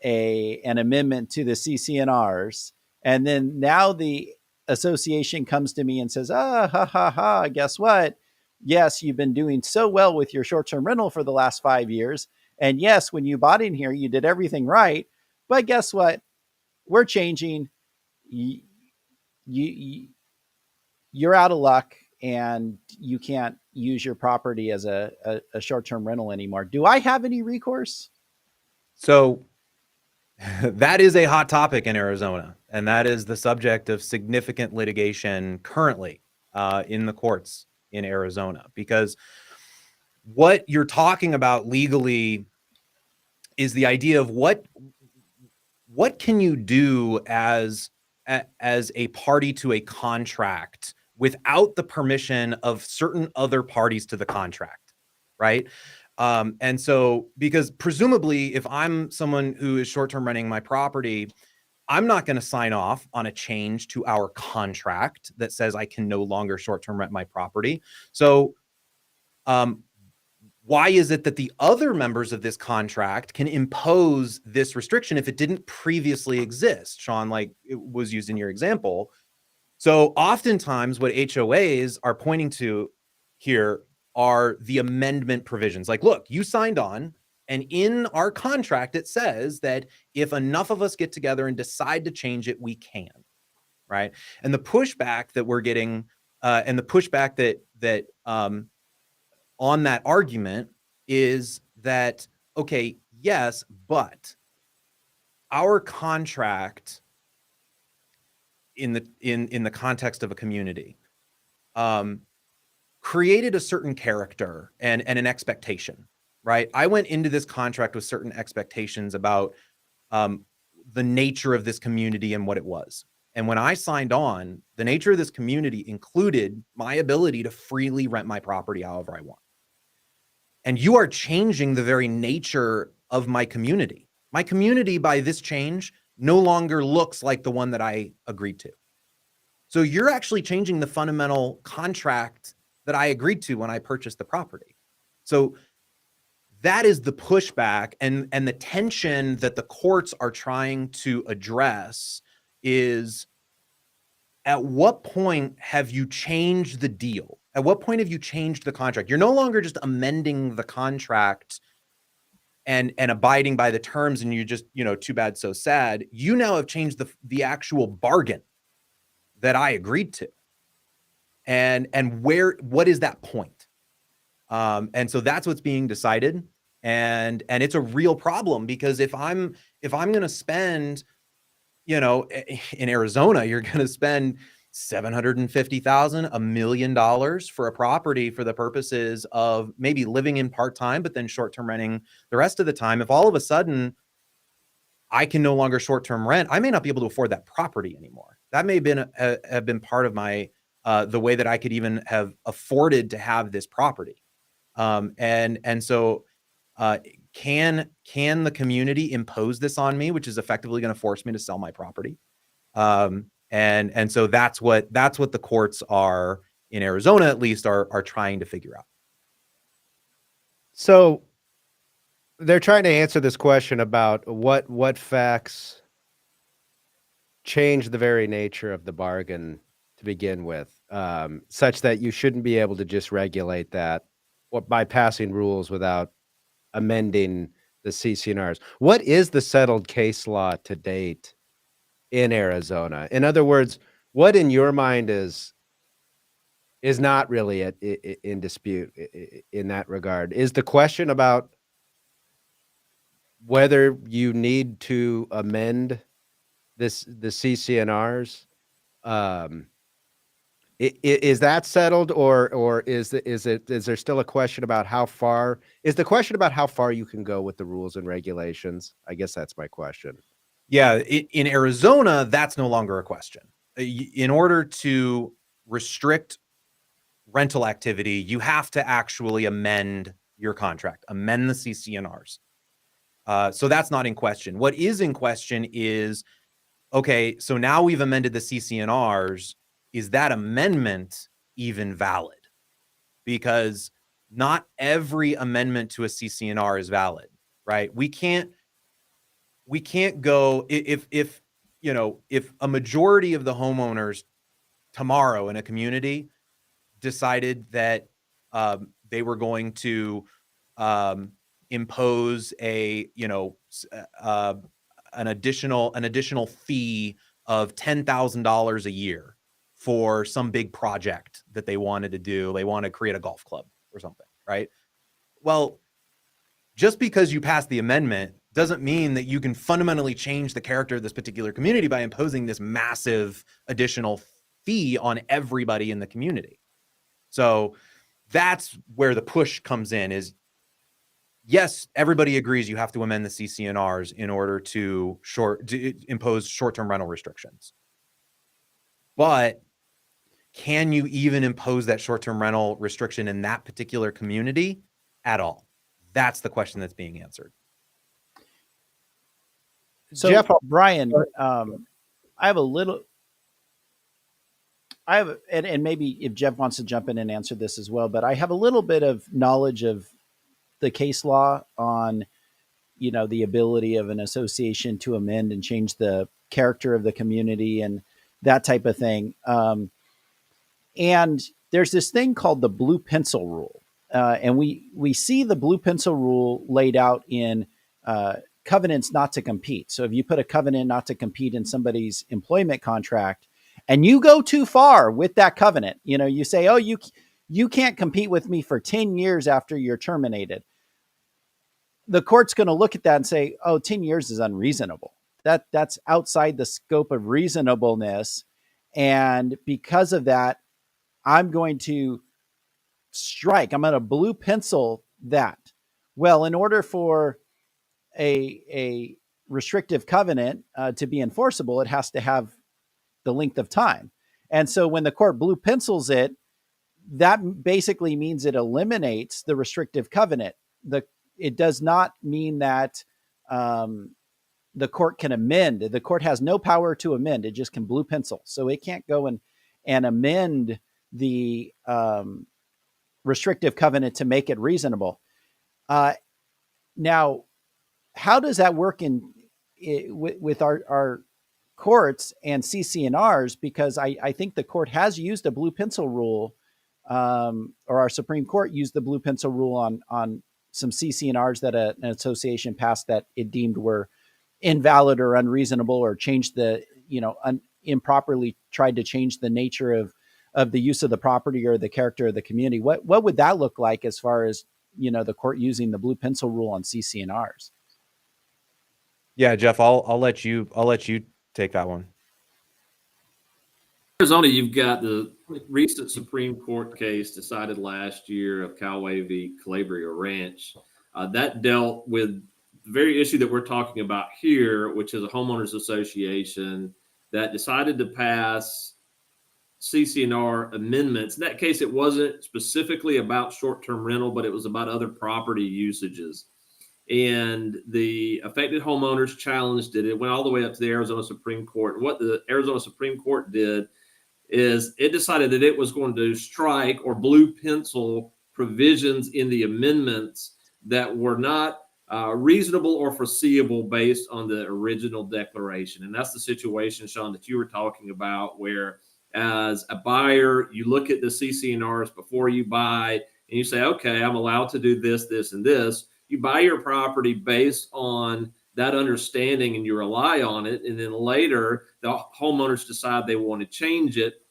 an amendment to the CCNRs. And then now the association comes to me and says, guess what? Yes, you've been doing so well with your short-term rental for the last 5 years. And yes, when you bought in here, you did everything right. But guess what? We're changing. You're out of luck, and you can't use your property as a short-term rental anymore. Do I have any recourse? So that is a hot topic in Arizona, and that is the subject of significant litigation currently in the courts in Arizona, because what you're talking about legally is the idea of what can you do as a party to a contract without the permission of certain other parties to the contract, right? And so, because presumably, if I'm someone who is short-term renting my property, I'm not going to sign off on a change to our contract that says I can no longer short-term rent my property. So, why is it that the other members of this contract can impose this restriction if it didn't previously exist, Sean, like it was used in your example? So oftentimes what HOAs are pointing to here are the amendment provisions. Like, look, you signed on, and in our contract, it says that if enough of us get together and decide to change it, we can, right? And the pushback that we're getting, and the pushback that on that argument is that, okay, yes, but our contract in the context of a community created a certain character and an expectation, right? I went into this contract with certain expectations about the nature of this community and what it was. And when I signed on, the nature of this community included my ability to freely rent my property however I want. And you are changing the very nature of my community. My community, by this change, no longer looks like the one that I agreed to. So you're actually changing the fundamental contract that I agreed to when I purchased the property. So that is the pushback and the tension that the courts are trying to address is, at what point have you changed the deal? At what point have you changed the contract? You're no longer just amending the contract and abiding by the terms, and you just, too bad, so sad. You now have changed the actual bargain that I agreed to. And what is that point? And so that's what's being decided. And it's a real problem, because if I'm going to spend, in Arizona, you're going to spend $750,000, $1 million for a property for the purposes of maybe living in part-time, but then short-term renting the rest of the time. If all of a sudden I can no longer short-term rent, I may not be able to afford that property anymore. That may have been part of my, the way that I could even have afforded to have this property. And so, can the community impose this on me, which is effectively going to force me to sell my property? And so that's what the courts are in Arizona, at least, are trying to figure out. So they're trying to answer this question about what facts change the very nature of the bargain to begin with, such that you shouldn't be able to just regulate that by passing rules without amending the CCNRs. What is the settled case law to date in Arizona? In other words, what in your mind is not really in dispute in that regard? Is the question about whether you need to amend the CCNRs? Is that settled, or is there still a question about how far? Is the question about how far you can go with the rules and regulations? I guess that's my question. Yeah, in Arizona, that's no longer a question. In order to restrict rental activity, you have to actually amend your contract, amend the CCNRs. So that's not in question. What is in question is, okay, so now we've amended the CCNRs. Is that amendment even valid? Because not every amendment to a CCNR is valid, right? We can't go if a majority of the homeowners tomorrow in a community decided that they were going to impose an additional fee of $10,000 a year for some big project that they wanted to do. They want to create a golf club or something, right? Well, just because you pass the amendment doesn't mean that you can fundamentally change the character of this particular community by imposing this massive additional fee on everybody in the community. So that's where the push comes in, is yes, everybody agrees you have to amend the CCNRs in order to impose short-term rental restrictions. But can you even impose that short-term rental restriction in that particular community at all? That's the question that's being answered. So, Jeff, Brian, and maybe if Jeff wants to jump in and answer this as well, but I have a little bit of knowledge of the case law on, the ability of an association to amend and change the character of the community and that type of thing. And there's this thing called the blue pencil rule. and we see the blue pencil rule laid out in covenants not to compete. So if you put a covenant not to compete in somebody's employment contract, and you go too far with that covenant, you say, oh, you can't compete with me for 10 years after you're terminated. The court's going to look at that and say, oh, 10 years is unreasonable. That's outside the scope of reasonableness. And because of that, I'm going to I'm going to blue pencil that. Well, in order for a restrictive covenant to be enforceable, it has to have the length of time. And so when the court blue pencils it, that basically means it eliminates the restrictive covenant. It does not mean that the court can amend. The court has no power to amend. It just can blue pencil. So it can't go and amend the restrictive covenant to make it reasonable. Now, how does that work with our courts and CC&Rs? Because I think the court has used a blue pencil rule, or our Supreme Court used the blue pencil rule on some CC&Rs that an association passed that it deemed were invalid or unreasonable, or changed improperly tried to change the nature of the use of the property or the character of the community. What would that look like as far as, the court using the blue pencil rule on CC&Rs? Yeah, Jeff, I'll let you take that one. Arizona, you've got the recent Supreme Court case decided last year of Cowway v. Calabria Ranch. That dealt with the very issue that we're talking about here, which is a homeowners association that decided to pass CC&R amendments. In that case, it wasn't specifically about short-term rental, but it was about other property usages. And the affected homeowners challenged it. It went all the way up to the Arizona Supreme Court. And what the Arizona Supreme Court did is it decided that it was going to strike or blue pencil provisions in the amendments that were not reasonable or foreseeable based on the original declaration. And that's the situation, Sean, that you were talking about, where as a buyer, you look at the CC&Rs before you buy, and you say, okay, I'm allowed to do this, this, and this. You buy your property based on that understanding and you rely on it. And then later, the homeowners decide they want to change it.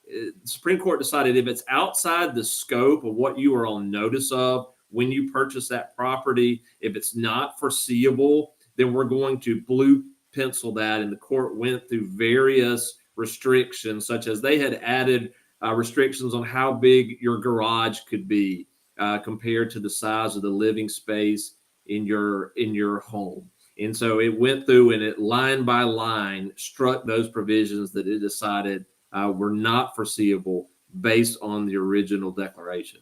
The Supreme Court decided if it's outside the scope of what you are on notice of when you purchase that property, if it's not foreseeable, then we're going to blue pencil that. And the court went through various restrictions, such as they had added restrictions on how big your garage could be compared to the size of the living space in your home. And so it went through and it line by line struck those provisions that it decided were not foreseeable based on the original declaration.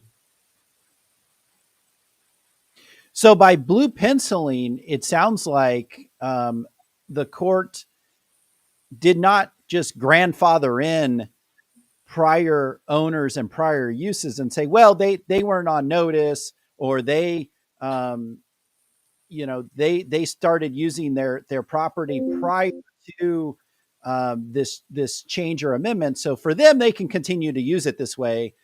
So by blue penciling, it sounds like the court did not just grandfather in prior owners and prior uses and say, well, they weren't on notice, or they started using their property prior to this change or amendment. So for them, they can continue to use it this way.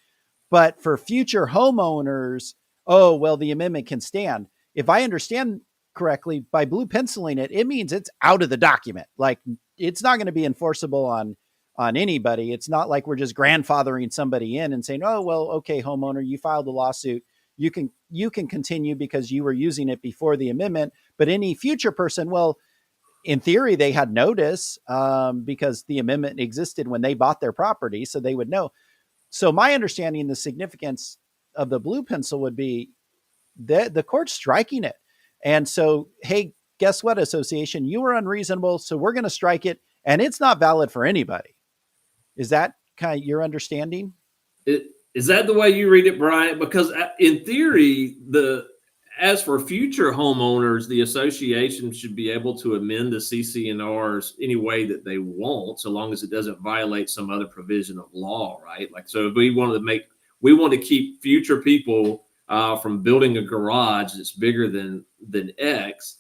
But for future homeowners, oh, well, the amendment can stand. If I understand correctly, by blue penciling it, it means it's out of the document. Like, it's not going to be enforceable on anybody. It's not like we're just grandfathering somebody in and saying, oh, well, okay, homeowner, you filed a lawsuit. You can continue because you were using it before the amendment. But any future person, well, in theory, they had notice because the amendment existed when they bought their property, so they would know. So my understanding, the significance of the blue pencil would be that the court's striking it. And so, hey, guess what, association? You were unreasonable, so we're going to strike it, and it's not valid for anybody. Is that kind of your understanding? Is that the way you read it, Brian? Because in theory, as for future homeowners, the association should be able to amend the CC&Rs any way that they want, so long as it doesn't violate some other provision of law, right? Like, so if we want to keep future people from building a garage that's bigger than X,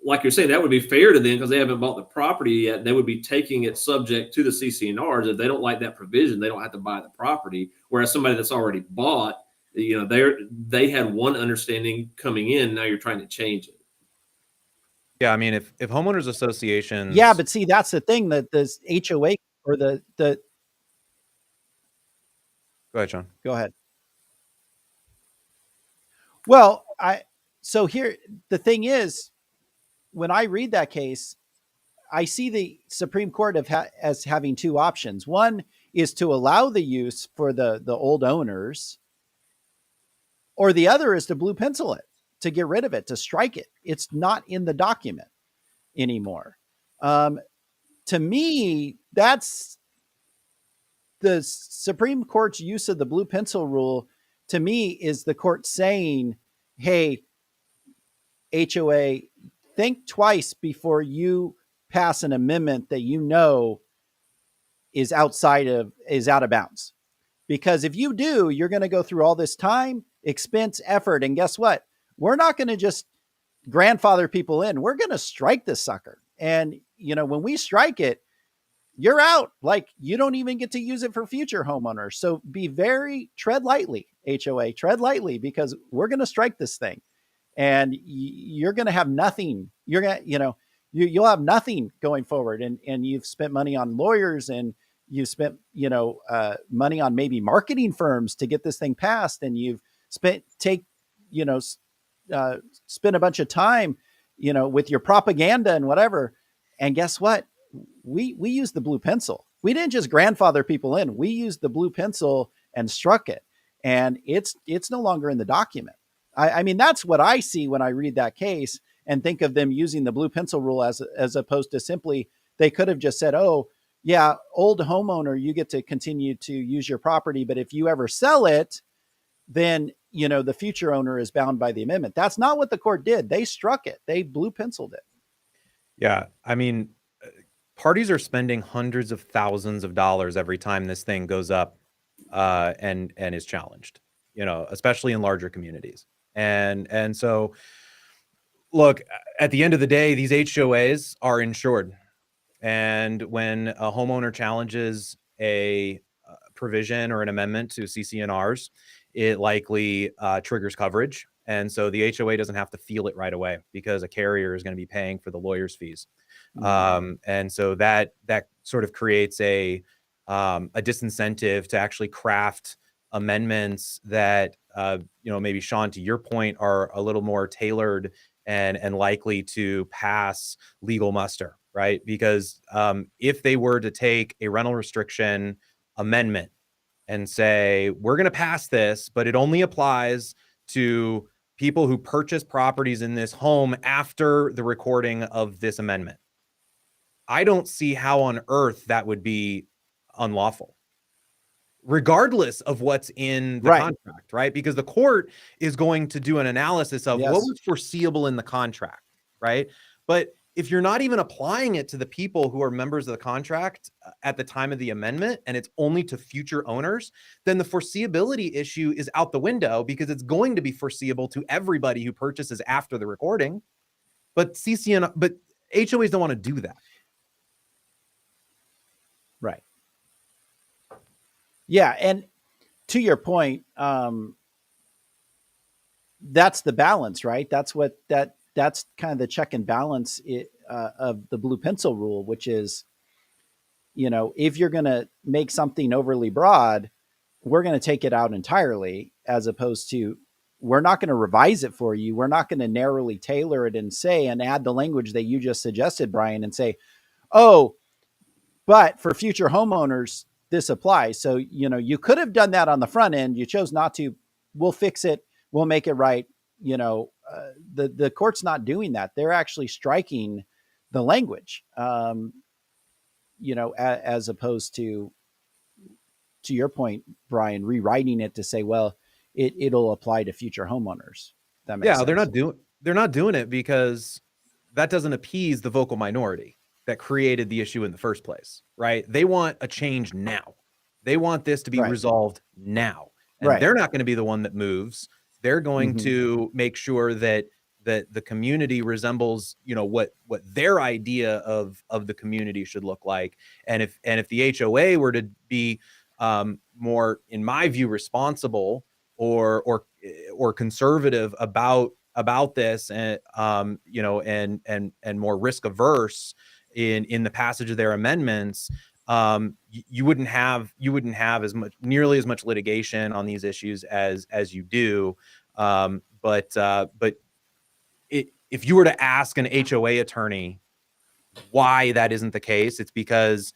like you're saying, that would be fair to them because they haven't bought the property yet. They would be taking it subject to the CC&Rs. If they don't like that provision, they don't have to buy the property. Whereas somebody that's already bought, they had one understanding coming in. Now you're trying to change it. Yeah, I mean, if homeowners associations, Yeah, but see, that's the thing, that this HOA or the go ahead, Sean. go ahead. Well, so here the thing is, when I read that case, I see the Supreme Court as having two options. One is to allow the use for the old owners, or the other is to blue pencil it, to get rid of it, to strike it. It's not in the document anymore. To me, that's the Supreme Court's use of the blue pencil rule. To me, is the court saying, "Hey, HOA, think twice before you pass an amendment that you know is out of bounds. Because if you do, you're going to go through all this time, expense, effort, and guess what? We're not going to just grandfather people in. We're going to strike this sucker. And when we strike it, you're out. Like, you don't even get to use it for future homeowners. So tread lightly, HOA, tread lightly, because we're going to strike this thing. And you're going to have nothing. You're going to, you'll have nothing going forward. And you've spent money on lawyers, and you've spent, money on maybe marketing firms to get this thing passed. And you've spent a bunch of time, with your propaganda and whatever. And guess what? We used the blue pencil. We didn't just grandfather people in. We used the blue pencil and struck it. And it's no longer in the document. I mean, that's what I see when I read that case and think of them using the blue pencil rule as opposed to simply, they could have just said, oh, yeah, old homeowner, you get to continue to use your property. But if you ever sell it, then, the future owner is bound by the amendment. That's not what the court did. They struck it. They blue penciled it. Yeah, I mean, parties are spending hundreds of thousands of dollars every time this thing goes up and is challenged, especially in larger communities. And so, look, at the end of the day, these HOAs are insured. And when a homeowner challenges a provision or an amendment to CCNRs, it likely triggers coverage. And so the HOA doesn't have to feel it right away, because a carrier is going to be paying for the lawyer's fees. And so that sort of creates a disincentive to actually craft amendments that, maybe, Sean, to your point, are a little more tailored and likely to pass legal muster, right? Because if they were to take a rental restriction amendment and say, we're going to pass this, but it only applies to people who purchase properties in this home after the recording of this amendment, I don't see how on earth that would be unlawful, regardless of what's in the contract, right? Because the court is going to do an analysis of what was foreseeable in the contract, right? But if you're not even applying it to the people who are members of the contract at the time of the amendment, and it's only to future owners, then the foreseeability issue is out the window, because it's going to be foreseeable to everybody who purchases after the recording. But HOAs don't want to do that. Right. Yeah. And to your point, that's the balance, right? That's kind of the check and balance of the blue pencil rule, which is, if you're going to make something overly broad, we're going to take it out entirely, as opposed to, we're not going to revise it for you. We're not going to narrowly tailor it and add the language that you just suggested, Brian, and say, oh, but for future homeowners, this applies. So, you could have done that on the front end. You chose not to. We'll fix it. We'll make it right. The court's not doing that. They're actually striking the language, as opposed to your point, Brian, rewriting it to say, well, it'll apply to future homeowners. That makes sense. They're not doing it because that doesn't appease the vocal minority that created the issue in the first place, right? They want a change now. They want this to be resolved now. And they're not going to be the one that moves. They're going to make sure that the community resembles, what their idea of the community should look like. And if the HOA were to be more, in my view, responsible or conservative about this, and and more risk averse in the passage of their amendments, you wouldn't have nearly as much litigation on these issues as you do. But if you were to ask an HOA attorney why that isn't the case, it's because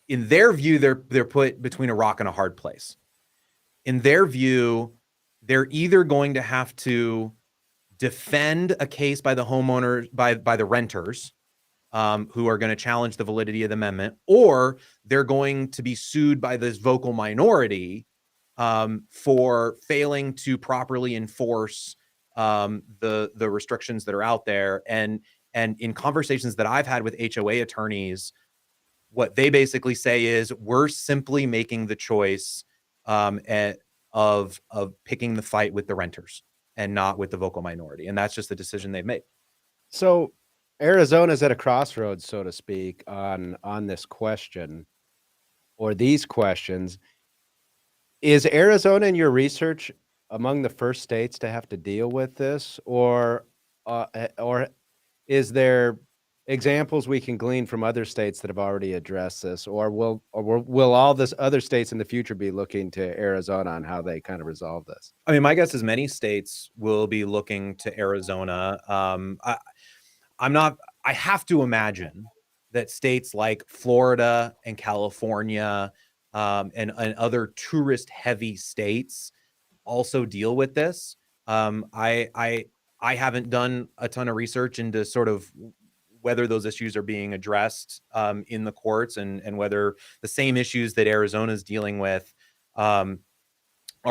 in their view, they're put between a rock and a hard place. In their view, they're either going to have to defend a case by the homeowners, by the renters, who are going to challenge the validity of the amendment, or they're going to be sued by this vocal minority for failing to properly enforce the restrictions that are out there. And in conversations that I've had with HOA attorneys, what they basically say is, we're simply making the choice of picking the fight with the renters and not with the vocal minority, and that's just the decision they've made. So Arizona's at a crossroads, so to speak, on this question or these questions. Is Arizona, in your research, among the first states to have to deal with this, or is there examples we can glean from other states that have already addressed this, or will all this other states in the future be looking to Arizona on how they kind of resolve this? I mean, my guess is many states will be looking to Arizona. I have to imagine that states like Florida and California, and other tourist-heavy states also deal with this. I haven't done a ton of research into sort of whether those issues are being addressed in the courts, and whether the same issues that Arizona is dealing with are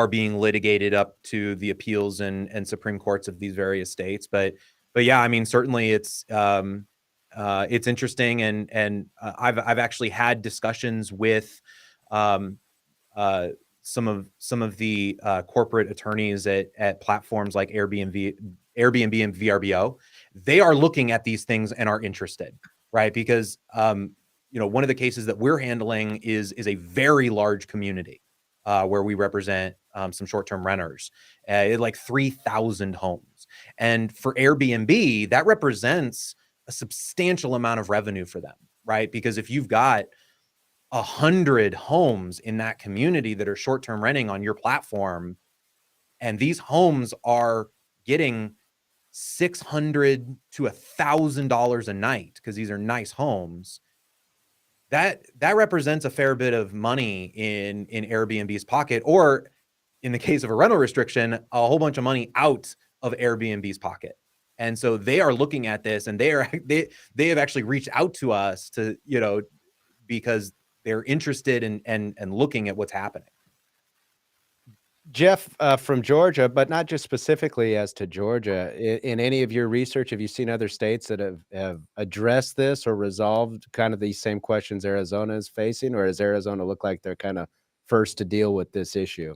being litigated up to the appeals and Supreme Courts of these various states. But yeah, I mean, certainly it's interesting, and I've actually had discussions with some of the corporate attorneys at platforms like Airbnb and VRBO. They are looking at these things and are interested, right? Because one of the cases that we're handling is a very large community where we represent some short-term renters, like 3,000 homes. And for Airbnb, that represents a substantial amount of revenue for them, right? Because if you've got 100 homes in that community that are short-term renting on your platform, and these homes are getting $600 to $1,000 a night because these are nice homes, that represents a fair bit of money in Airbnb's pocket, or in the case of a rental restriction, a whole bunch of money out of Airbnb's pocket. And so they are looking at this, and they have actually reached out to us to, because they're interested in looking at what's happening. Jeff, from Georgia, but not just specifically as to Georgia, in any of your research, have you seen other states that have addressed this or resolved kind of these same questions Arizona is facing, or does Arizona look like they're kind of first to deal with this issue?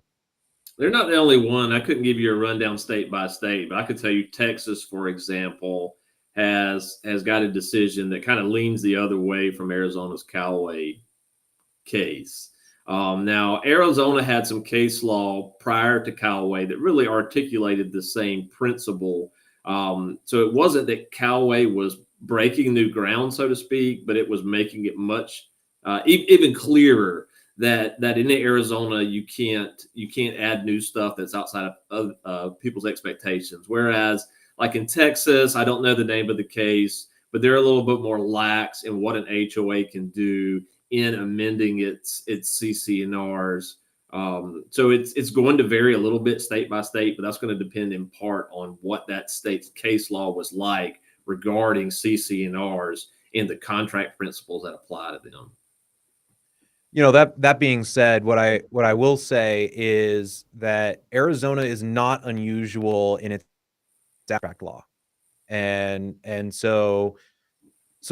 They're not the only one. I couldn't give you a rundown state by state, but I could tell you Texas, for example, has got a decision that kind of leans the other way from Arizona's Callaway case. Now, Arizona had some case law prior to Callaway that really articulated the same principle. So it wasn't that Callaway was breaking new ground, so to speak, but it was making it much even clearer that in Arizona you can't add new stuff that's outside of people's expectations. Whereas, like in Texas, I don't know the name of the case, but they're a little bit more lax in what an HOA can do in amending its CC&Rs. So it's going to vary a little bit state by state, but that's going to depend in part on what that state's case law was like regarding CC&Rs and the contract principles that apply to them. That being said, what I will say is that Arizona is not unusual in its contract law, and so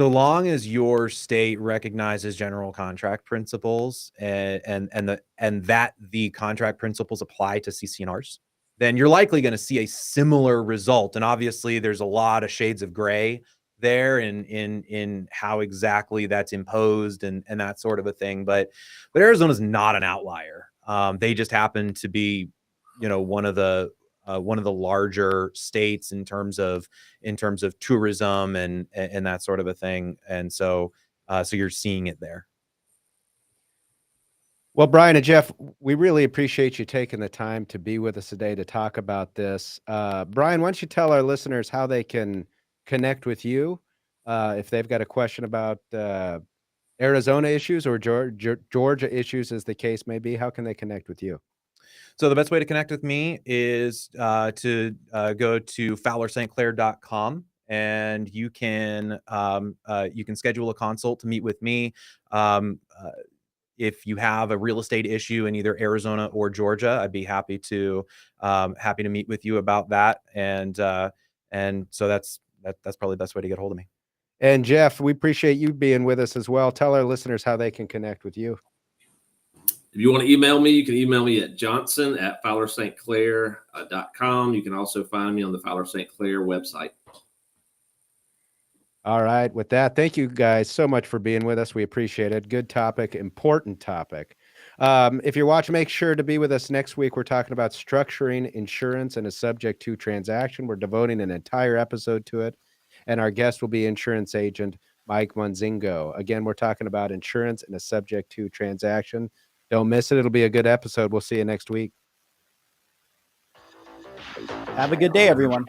long as your state recognizes general contract principles and that the contract principles apply to CC&Rs, then you're likely going to see a similar result. And obviously, there's a lot of shades of gray there in how exactly that's imposed and that sort of a thing. But Arizona's not an outlier. They just happen to be, one of the larger states in terms of tourism and that sort of a thing. And so you're seeing it there. Well, Brian and Jeff, we really appreciate you taking the time to be with us today to talk about this. Brian, why don't you tell our listeners how they can connect with you if they've got a question about Arizona issues or Georgia issues, as the case may be? How can they connect with you? So the best way to connect with me is to go to fowlerstclair.com, and you can schedule a consult to meet with me. If you have a real estate issue in either Arizona or Georgia, I'd be happy to meet with you about that. And so that's probably the best way to get hold of me. And Jeff, we appreciate you being with us as well. Tell our listeners how they can connect with you. If you want to email me, you can email me at johnson@fowlerstclair.com. You can also find me on the Fowler St. Clair website. All right. With that, thank you guys so much for being with us. We appreciate it. Good topic, important topic. If you're watching, make sure to be with us next week. We're talking about structuring insurance and a subject to transaction. We're devoting an entire episode to it. And our guest will be insurance agent Mike Monzingo. Again, we're talking about insurance and a subject to transaction. Don't miss it. It'll be a good episode. We'll see you next week. Have a good day, everyone.